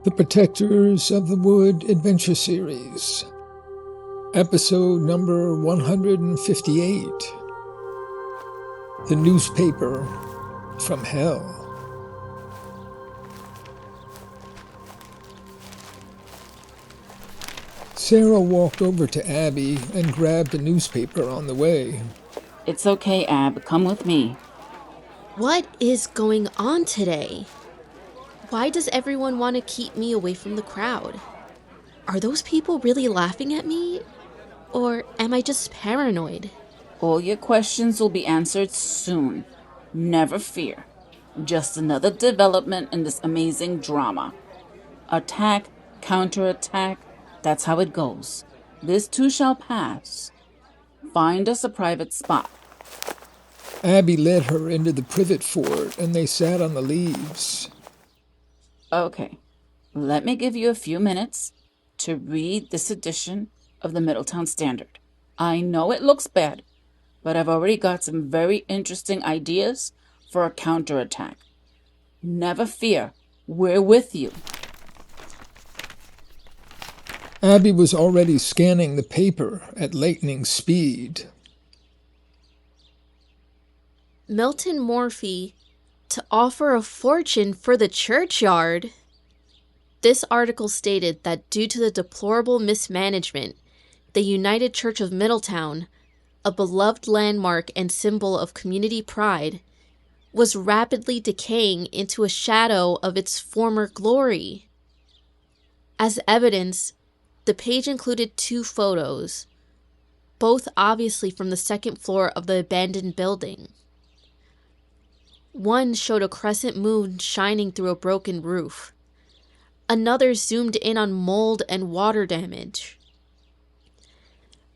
The Protectors of the Wood Adventure Series, episode number 158, The Newspaper from Hell. Sara walked over to Abby and grabbed a newspaper on the way. It's okay, Ab. Come with me. What is going on today? Why does everyone want to keep me away from the crowd? Are those people really laughing at me? Or am I just paranoid? All your questions will be answered soon. Never fear. Just another development in this amazing drama. Attack, counterattack, that's how it goes. This too shall pass. Find us a private spot. Abby led her into the privet fort and they sat on the leaves. Okay, let me give you a few minutes to read this edition of the Middletown Standard. I know it looks bad, but I've already got some very interesting ideas for a counterattack. Never fear, we're with you. Abby was already scanning the paper at lightning speed. Milton Morphy to offer a fortune for the churchyard. This article stated that due to the deplorable mismanagement, the United Church of Middletown, a beloved landmark and symbol of community pride, was rapidly decaying into a shadow of its former glory. As evidence, the page included 2 photos, both obviously from the second floor of the abandoned building. One showed a crescent moon shining through a broken roof. Another zoomed in on mold and water damage.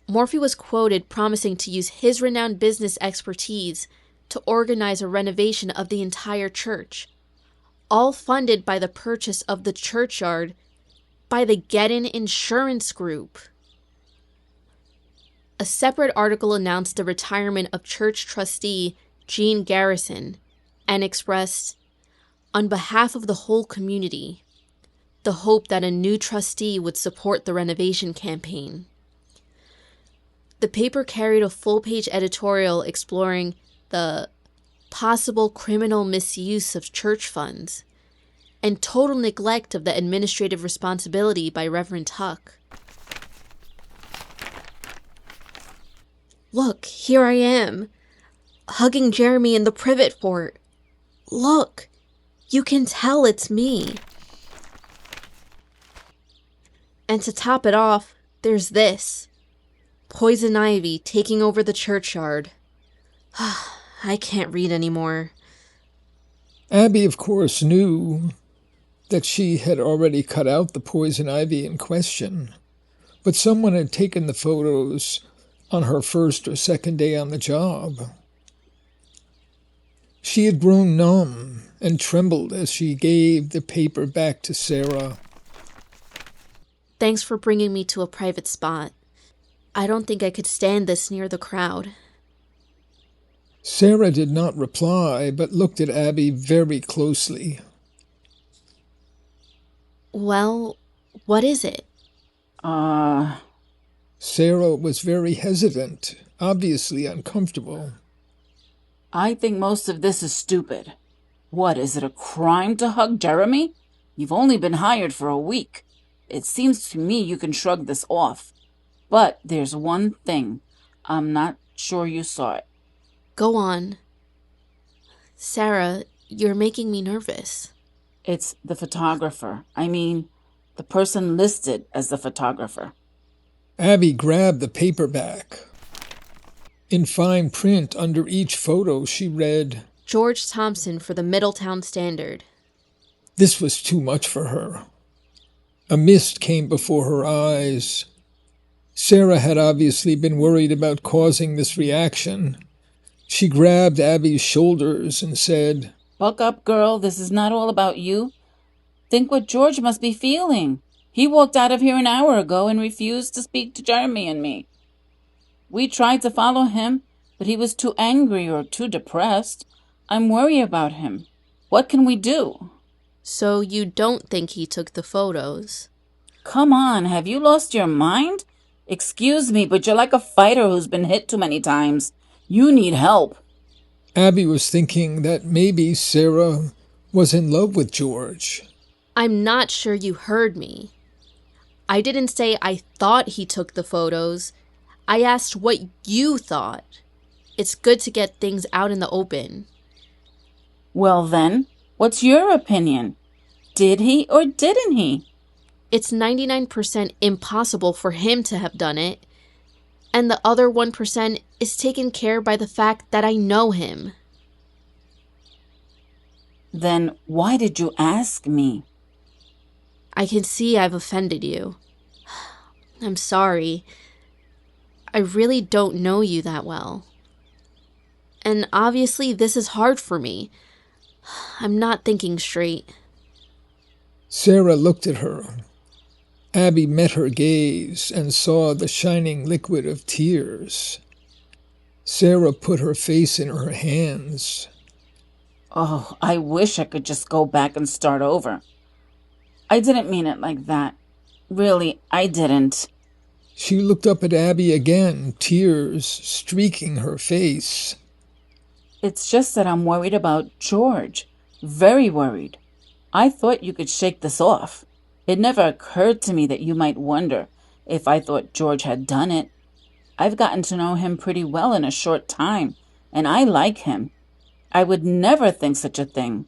Morphy was quoted promising to use his renowned business expertise to organize a renovation of the entire church, all funded by the purchase of the churchyard by the Gideon Insurance Group. A separate article announced the retirement of church trustee Jean Garrison and expressed, on behalf of the whole community, the hope that a new trustee would support the renovation campaign. The paper carried a full-page editorial exploring the possible criminal misuse of church funds and total neglect of the administrative responsibility by Reverend Huck. Look, here I am, hugging Jeremy in the privet fort. Look, you can tell it's me. And to top it off, there's this. Poison ivy taking over the churchyard. I can't read anymore. Abby, of course, knew that she had already cut out the poison ivy in question, but someone had taken the photos on her first or second day on the job. She had grown numb and trembled as she gave the paper back to Sara. Thanks for bringing me to a private spot. I don't think I could stand this near the crowd. Sara did not reply, but looked at Abby very closely. Well, what is it? Sara was very hesitant, obviously uncomfortable. I think most of this is stupid. What, is it a crime to hug Jeremy? You've only been hired for a week. It seems to me you can shrug this off. But there's one thing. I'm not sure you saw it. Go on. Sara, you're making me nervous. It's the photographer. I mean, the person listed as the photographer. Abby grabbed the paperback. In fine print under each photo, she read, George Thompson for the Middletown Standard. This was too much for her. A mist came before her eyes. Sara had obviously been worried about causing this reaction. She grabbed Abby's shoulders and said, Buck up, girl. This is not all about you. Think what George must be feeling. He walked out of here an hour ago and refused to speak to Jeremy and me. We tried to follow him, but he was too angry or too depressed. I'm worried about him. What can we do? So you don't think he took the photos? Come on, have you lost your mind? Excuse me, but you're like a fighter who's been hit too many times. You need help. Abby was thinking that maybe Sara was in love with George. I'm not sure you heard me. I didn't say I thought he took the photos. I asked what you thought. It's good to get things out in the open. Well then, what's your opinion? Did he or didn't he? It's 99% impossible for him to have done it. And the other 1% is taken care by the fact that I know him. Then why did you ask me? I can see I've offended you. I'm sorry. I really don't know you that well. And obviously this is hard for me. I'm not thinking straight. Sara looked at her. Abby met her gaze and saw the shining liquid of tears. Sara put her face in her hands. Oh, I wish I could just go back and start over. I didn't mean it like that. Really, I didn't. She looked up at Abby again, tears streaking her face. It's just that I'm worried about George. Very worried. I thought you could shake this off. It never occurred to me that you might wonder if I thought George had done it. I've gotten to know him pretty well in a short time, and I like him. I would never think such a thing.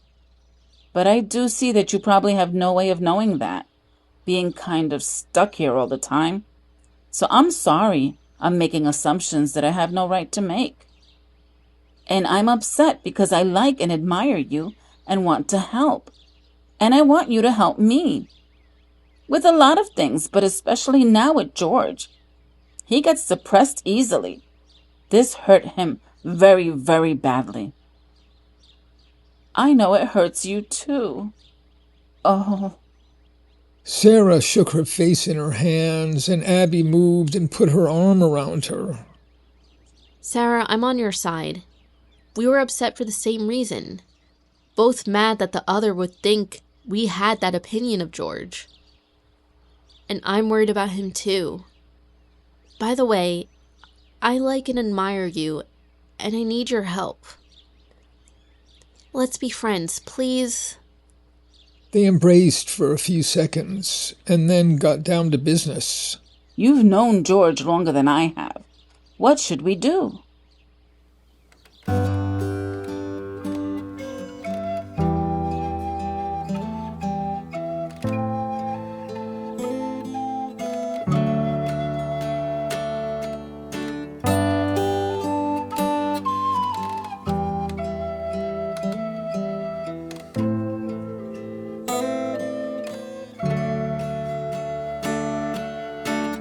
But I do see that you probably have no way of knowing that, being kind of stuck here all the time. So I'm sorry I'm making assumptions that I have no right to make. And I'm upset because I like and admire you and want to help. And I want you to help me. With a lot of things, but especially now with George. He gets depressed easily. This hurt him very, very badly. I know it hurts you too. Oh. Sara shook her face in her hands, and Abby moved and put her arm around her. Sara, I'm on your side. We were upset for the same reason. Both mad that the other would think we had that opinion of George. And I'm worried about him too. By the way, I like and admire you, and I need your help. Let's be friends, please. They embraced for a few seconds and then got down to business. You've known George longer than I have. What should we do?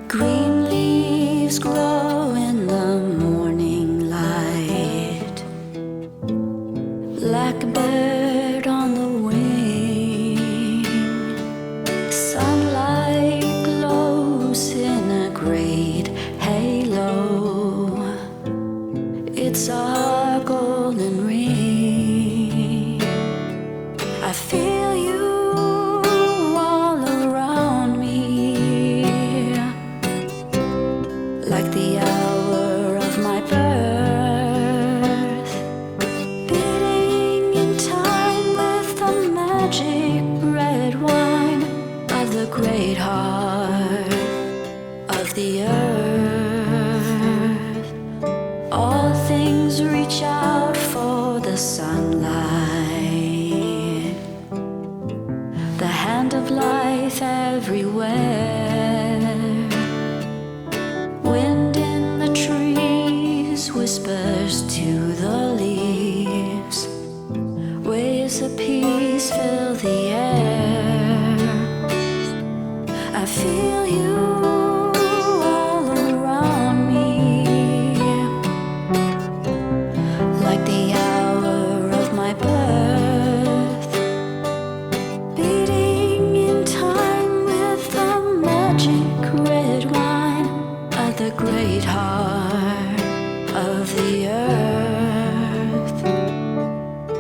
Green leaves grow in the morning light, blackbird on the wing, sunlight glows in a great halo, it's our golden ring. I feel you all around me, like the hour of my birth, beating in time with the magic red wine of the great heart of the earth. All things reach out for the sunlight, the hand of life everywhere. Wind in the trees whispers to the leaves, waves of peace fill the air. I feel you all around me, like the hour of my birth, beating in time with the magic red wine of the great heart of the earth.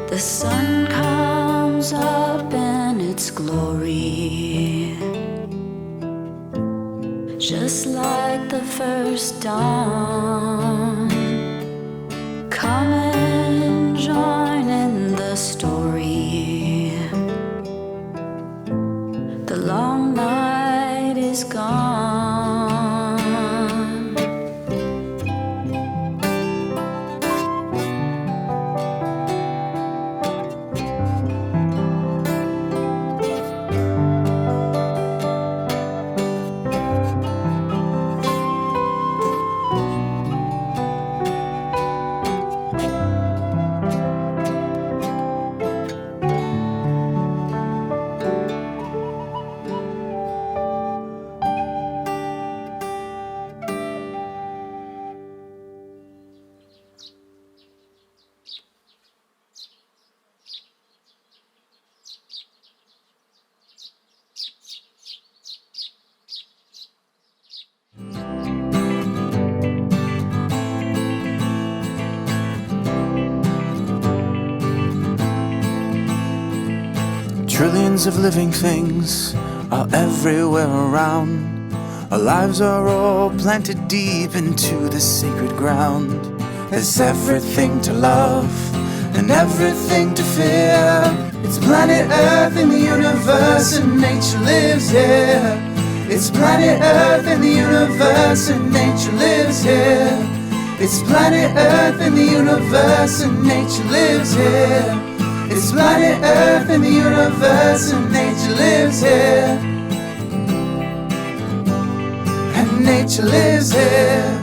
The sun comes up and glory. Just like the first dawn, come and join in the story. The long night is gone. Trillions of living things are everywhere around. Our lives are all planted deep into the sacred ground. There's everything to love and everything to fear. It's planet Earth in the universe and nature lives here. It's planet Earth in the universe and nature lives here. It's planet Earth in the universe and nature lives here. It's planet Earth in the universe and nature lives here. And nature lives here.